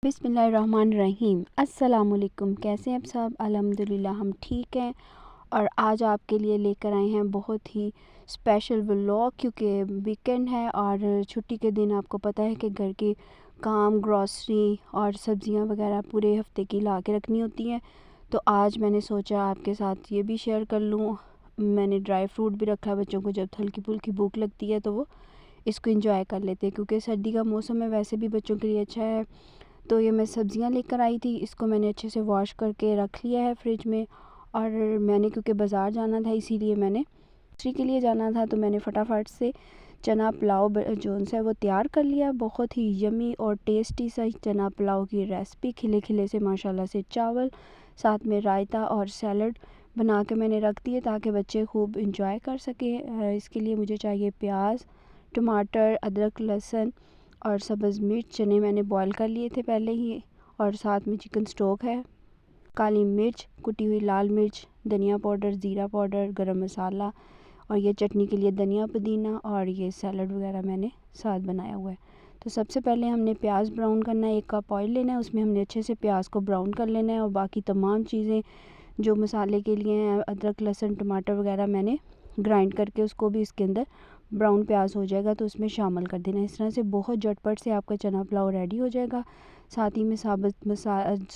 बिस्मिल्लाहिर्रहमानिर्रहीम। अस्सलामुअलैकुम। कैसे हैं आप सब? अल्हम्दुलिल्लाह हम ठीक हैं। और आज आपके लिए लेकर आए हैं बहुत ही स्पेशल व्लॉग, क्योंकि वीकेंड है और छुट्टी के दिन आपको पता है कि घर के काम, ग्रॉसरी और सब्ज़ियां वगैरह पूरे हफ्ते की ला के रखनी होती हैं। तो आज मैंने सोचा आपके साथ ये भी शेयर कर लूँ। मैंने ड्राई फ्रूट भी रखा है, बच्चों को जब हल्की फुल्की भूख लगती है तो वो इसको इंजॉय कर लेते हैं, क्योंकि सर्दी का मौसम है, वैसे भी बच्चों के लिए अच्छा है। तो ये मैं सब्ज़ियां लेकर आई थी, इसको मैंने अच्छे से वॉश करके रख लिया है फ्रिज में। और मैंने क्योंकि बाज़ार जाना था, इसीलिए मैंने ग्रोसरी के लिए जाना था, तो मैंने फटाफट से चना पुलाव जो है वो तैयार कर लिया। बहुत ही यमी और टेस्टी सा चना पुलाव की रेसिपी, खिले खिले से माशाल्लाह से चावल, साथ में रायता और सैलड बना के मैंने रख दिए ताकि बच्चे खूब इंजॉय कर सकें। इसके लिए मुझे चाहिए प्याज, टमाटर, अदरक, लहसुन और सब्ज़ मिर्च। चने मैंने बॉईल कर लिए थे पहले ही, और साथ में चिकन स्टॉक है, काली मिर्च, कुटी हुई लाल मिर्च, धनिया पाउडर, ज़ीरा पाउडर, गरम मसाला, और ये चटनी के लिए धनिया पुदीना, और ये सैलड वगैरह मैंने साथ बनाया हुआ है। तो सबसे पहले हमने प्याज ब्राउन करना है। 1 कप ऑयल लेना है, उसमें हमने अच्छे से प्याज को ब्राउन कर लेना है। और बाकी तमाम चीज़ें जो मसाले के लिए हैं, अदरक, लहसुन, टमाटर वगैरह मैंने ग्राइंड करके उसको भी इसके अंदर ब्राउन प्याज हो जाएगा तो उसमें शामिल कर देना। इस तरह से बहुत झटपट से आपका चना पुलाव रेडी हो जाएगा। साथ ही में साबुत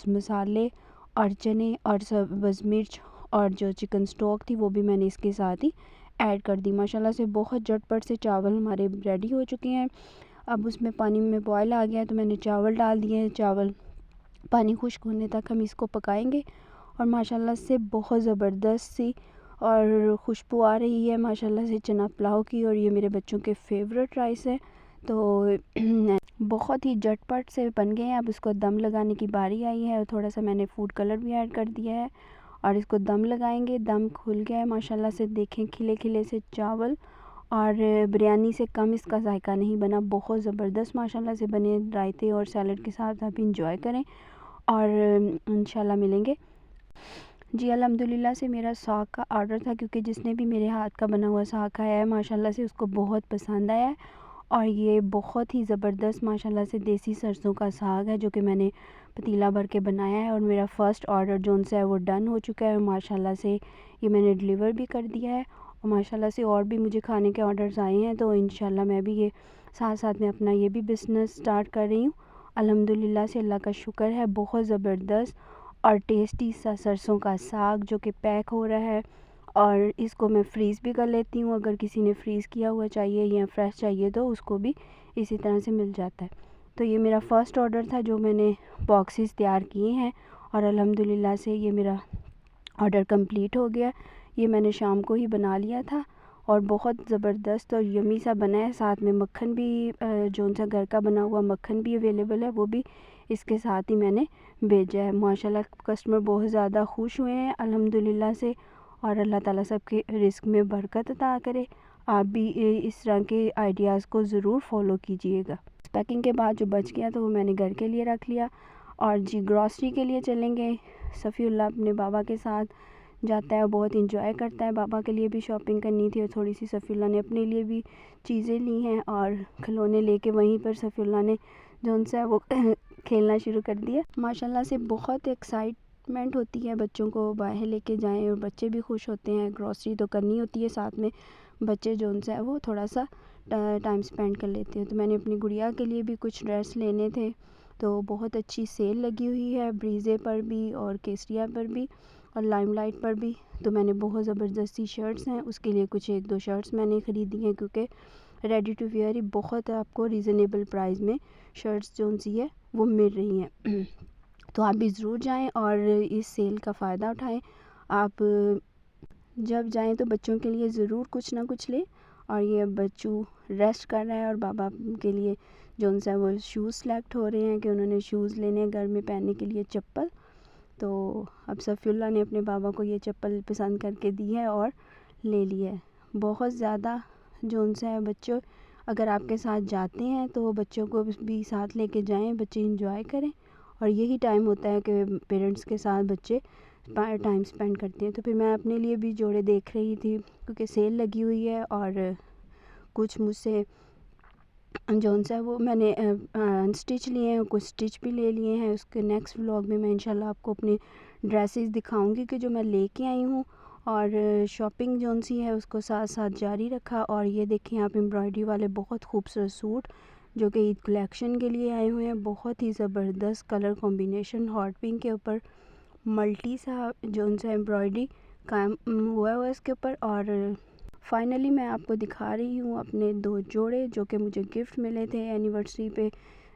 मसाले और चने और सब्ज़ मिर्च और जो चिकन स्टॉक थी वो भी मैंने इसके साथ ही ऐड कर दी। माशाल्लाह से बहुत झटपट से चावल हमारे रेडी हो चुके हैं। अब उसमें पानी में बॉयल आ गया है तो मैंने चावल डाल दिए हैं। चावल पानी खुश्क होने तक हम इसको पकाएंगे। और माशाल्लाह से बहुत ज़बरदस्त सी और खुशबू आ रही है माशाल्लाह से चना पुलाव की। और ये मेरे बच्चों के फेवरेट राइस है, तो बहुत ही झटपट से बन गए हैं। अब इसको दम लगाने की बारी आई है, और थोड़ा सा मैंने फूड कलर भी ऐड कर दिया है और इसको दम लगाएंगे। दम खुल गया है माशाल्लाह से, देखें खिले खिले से चावल, और बिरयानी से कम इसका जायका नहीं बना। बहुत ज़बरदस्त माशाल्लाह से बने। रायते और सैलड के साथ आप इंजॉय करें और इंशाल्लाह मिलेंगे। जी अल्हम्दुलिल्लाह से मेरा साग का ऑर्डर था, क्योंकि जिसने भी मेरे हाथ का बना हुआ साग खाया है माशाल्लाह से उसको बहुत पसंद आया है। और ये बहुत ही ज़बरदस्त माशाल्लाह से देसी सरसों का साग है, जो कि मैंने पतीला भर के बनाया है। और मेरा फ़र्स्ट ऑर्डर जो उनसे है वो डन हो चुका है। माशाल्लाह से ये मैंने डिलीवर भी कर दिया है। और माशाल्लाह से और भी मुझे खाने के ऑर्डर्स आए हैं, तो इंशाल्लाह मैं भी ये साथ साथ में अपना ये भी बिज़नेस स्टार्ट कर रही हूँ। अल्हम्दुलिल्लाह से अल्लाह का शुक्र है। बहुत ज़बरदस्त और टेस्टी सा सरसों का साग जो कि पैक हो रहा है, और इसको मैं फ्रीज़ भी कर लेती हूँ। अगर किसी ने फ्रीज़ किया हुआ चाहिए या फ्रेश चाहिए तो उसको भी इसी तरह से मिल जाता है। तो ये मेरा फ़र्स्ट ऑर्डर था जो मैंने बॉक्सेस तैयार किए हैं, और अल्हम्दुलिल्लाह से ये मेरा ऑर्डर कंप्लीट हो गया। ये मैंने शाम को ही बना लिया था और बहुत ज़बरदस्त और यमी सा बना है। साथ में मक्खन भी जो सा घर का बना हुआ मक्खन भी अवेलेबल है, वो भी इसके साथ ही मैंने भेजा है। माशाल्लाह कस्टमर बहुत ज़्यादा खुश हुए हैं अल्हम्दुलिल्लाह से। और अल्लाह ताला सबके रिस्क में बरकत अता करे। आप भी इस तरह के आइडियाज़ को ज़रूर फॉलो कीजिएगा। पैकिंग के बाद जो बच गया तो वो मैंने घर के लिए रख लिया। और जी ग्रॉसरी के लिए चलेंगे। सफ़ीउल्लाह अपने बाबा के साथ जाता है, बहुत इंजॉय करता है। बाबा के लिए भी शॉपिंग करनी थी और थोड़ी सी सफ़ीउल्लाह ने अपने लिए भी चीज़ें ली हैं, और खिलौने लेके वहीं पर सफ़ीउल्लाह ने जो उनसे है वो खेलना शुरू कर दिया। माशाल्लाह से बहुत एक्साइटमेंट होती है बच्चों को बाहर लेके जाएं, और बच्चे भी खुश होते हैं। ग्रॉसरी तो करनी होती है, साथ में बच्चे जो उनसे है वो थोड़ा सा टाइम स्पेंड कर लेते हैं। तो मैंने अपनी गुड़िया के लिए भी कुछ ड्रेस लेने थे, तो बहुत अच्छी सेल लगी हुई है ब्रीज़े पर भी और केसरिया पर भी और लाइमलाइट पर भी। तो मैंने बहुत ज़बरदस्ती शर्ट्स हैं, उसके लिए कुछ 1-2 शर्ट्स मैंने ख़रीदी हैं, क्योंकि रेडी टू वेयर ही बहुत आपको रीज़नेबल प्राइस में शर्ट्स जो सी है वो मिल रही हैं। तो आप भी ज़रूर जाएं और इस सेल का फ़ायदा उठाएं। आप जब जाएं तो बच्चों के लिए ज़रूर कुछ ना कुछ लें। और ये बच्चू रेस्ट कर रहा है, और बाबा के लिए जो उनसे वो शूज़ सेलेक्ट हो रहे हैं कि उन्होंने शूज़ लेने हैं घर में पहनने के लिए, चप्पल। तो अब सफ़ीउल्लाह ने अपने बाबा को ये चप्पल पसंद करके दी है और ले ली है। बहुत ज़्यादा जो उनसे है बच्चों, अगर आपके साथ जाते हैं तो बच्चों को भी साथ लेके जाएं, बच्चे इंजॉय करें। और यही टाइम होता है कि पेरेंट्स के साथ बच्चे टाइम स्पेंड करते हैं। तो फिर मैं अपने लिए भी जोड़े देख रही थी, क्योंकि सेल लगी हुई है और कुछ मुझसे जौन सा है वो मैंने अनस्टिच लिए हैं, कुछ स्टिच भी ले लिए हैं। उसके नेक्स्ट व्लॉग में मैं इंशाल्लाह आपको अपनी ड्रेसेस दिखाऊंगी कि जो मैं लेके आई हूँ। और शॉपिंग जौन सी है उसको साथ साथ जारी रखा। और ये देखें आप एम्ब्रॉयडरी वाले बहुत खूबसूरत सूट जो कि ईद कलेक्शन के लिए आए हुए हैं। बहुत ही ज़बरदस्त कलर कॉम्बिनेशन, हॉट पिंक के ऊपर मल्टी सा जौन सा एम्ब्रॉयडरी काम हुआ हुआ है इसके ऊपर। और फाइनली मैं आपको दिखा रही हूँ अपने 2 जोड़े जो कि मुझे गिफ्ट मिले थे एनिवर्सरी पे,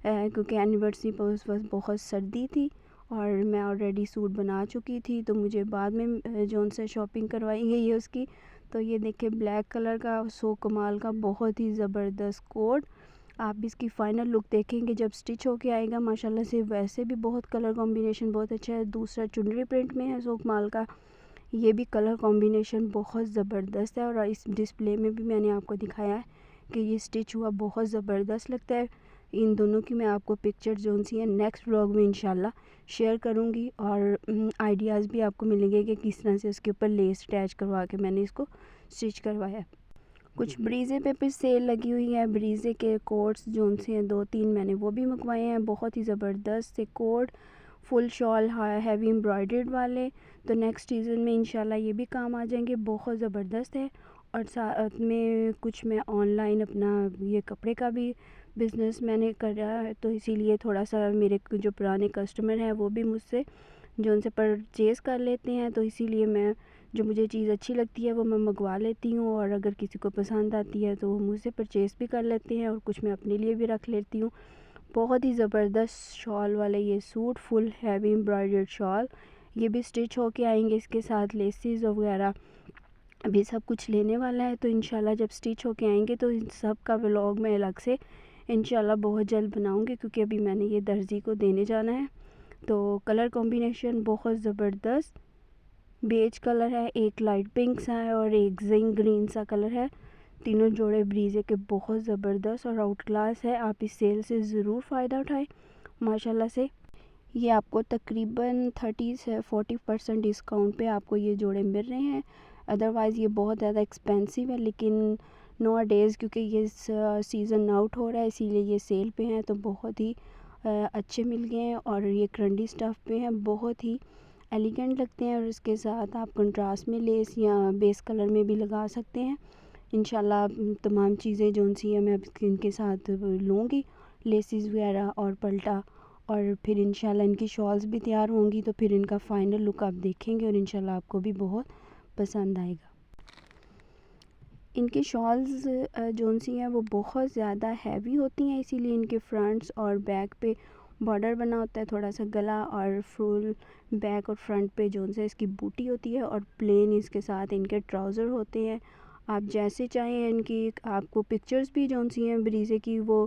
क्योंकि एनिवर्सरी पर उस वक्त बहुत सर्दी थी और मैं ऑलरेडी सूट बना चुकी थी, तो मुझे बाद में जौन से शॉपिंग करवाई गई है उसकी। तो ये देखिए ब्लैक कलर का सो कमाल का बहुत ही ज़बरदस्त कोट। आप इसकी फ़ाइनल लुक देखेंगे जब स्टिच होके आएगा माशाल्लाह से। वैसे भी बहुत कलर कॉम्बिनेशन बहुत अच्छा है। दूसरा चुनरी प्रिंट में है सो कमाल का, ये भी कलर कॉम्बिनेशन बहुत ज़बरदस्त है। और इस डिस्प्ले में भी मैंने आपको दिखाया है कि ये स्टिच हुआ बहुत ज़बरदस्त लगता है। इन दोनों की मैं आपको पिक्चर जोन सी है नेक्स्ट व्लॉग में इंशाल्लाह शेयर करूँगी। और आइडियाज़ भी आपको मिलेंगे कि किस तरह से उसके ऊपर लेस अटैच करवा के मैंने इसको स्टिच करवाया है। कुछ ब्रीज़े पे सेल लगी हुई है। ब्रीज़े के कोट्स जोन से हैं 2-3 मैंने वो भी मंगवाए हैं। बहुत ही ज़बरदस्त से coat, full shawl heavy embroidered वाले। तो नेक्स्ट सीज़न में इंशाल्लाह ये भी काम आ जाएंगे, बहुत ज़बरदस्त है। और साथ में कुछ मैं ऑनलाइन अपना ये कपड़े का भी बिज़नेस मैंने करा है, तो इसीलिए थोड़ा सा मेरे जो पुराने कस्टमर हैं वो भी मुझसे जो उनसे परचेज़ कर लेते हैं। तो इसीलिए मैं जो मुझे चीज़ अच्छी लगती है वो मैं मंगवा लेती हूँ। और अगर किसी को पसंद आती है तो वो मुझसे परचेज़ भी कर लेते हैं और कुछ मैं अपने लिए भी रख लेती हूँ। बहुत ही ज़बरदस्त शॉल वाले ये suit, full heavy embroidered shawl, ये भी स्टिच होके आएंगे। इसके साथ लेसेस वगैरह अभी सब कुछ लेने वाला है। तो इंशाल्लाह जब स्टिच होके आएंगे तो इन सब का व्लॉग मैं अलग से इंशाल्लाह बहुत जल्द बनाऊँगी, क्योंकि अभी मैंने ये दर्जी को देने जाना है। तो कलर कॉम्बिनेशन बहुत ज़बरदस्त बेज कलर है, एक लाइट पिंक सा है और एक जिंक ग्रीन सा कलर है। तीनों जोड़े ब्रीजे के बहुत ज़बरदस्त और आउट क्लास है। आप इस सेल से ज़रूर फ़ायदा उठाएं माशाल्लाह से। ये आपको तकरीबन 30 से 40% डिस्काउंट पे आपको ये जोड़े मिल रहे हैं। अदरवाइज़ ये बहुत ज़्यादा एक्सपेंसिव है, लेकिन नो डेज़ क्योंकि ये सीज़न आउट हो रहा है इसीलिए ये सेल पे हैं, तो बहुत ही अच्छे मिल गए हैं। और ये क्रंडी स्टफ़ पे हैं, बहुत ही एलिगेंट लगते हैं। और इसके साथ आप कंट्रास्ट में लेस या बेस कलर में भी लगा सकते हैं। इंशाल्लाह तमाम चीज़ें जो सी है मैं अब इनके साथ लूँगी, लेसिस वगैरह और पल्टा। और फिर इंशाल्लाह इनकी शॉल्स भी तैयार होंगी, तो फिर इनका फ़ाइनल लुक आप देखेंगे और इंशाल्लाह आपको भी बहुत पसंद आएगा। इनकी शॉल्स जो सी हैं वो बहुत ज़्यादा हैवी होती हैं, इसीलिए इनके फ्रंट्स और बैक पे बॉर्डर बना होता है थोड़ा सा गला, और फुल बैक और फ्रंट पे जो से इसकी बूटी होती है और प्लेन इसके साथ इनके ट्राउज़र होते हैं। आप जैसे चाहें इनकी आपको पिक्चर्स भी जो सी हैं ब्रीज़े की वो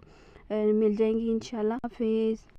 मिल जाएंगी इंशाल्लाह। हाफिज़।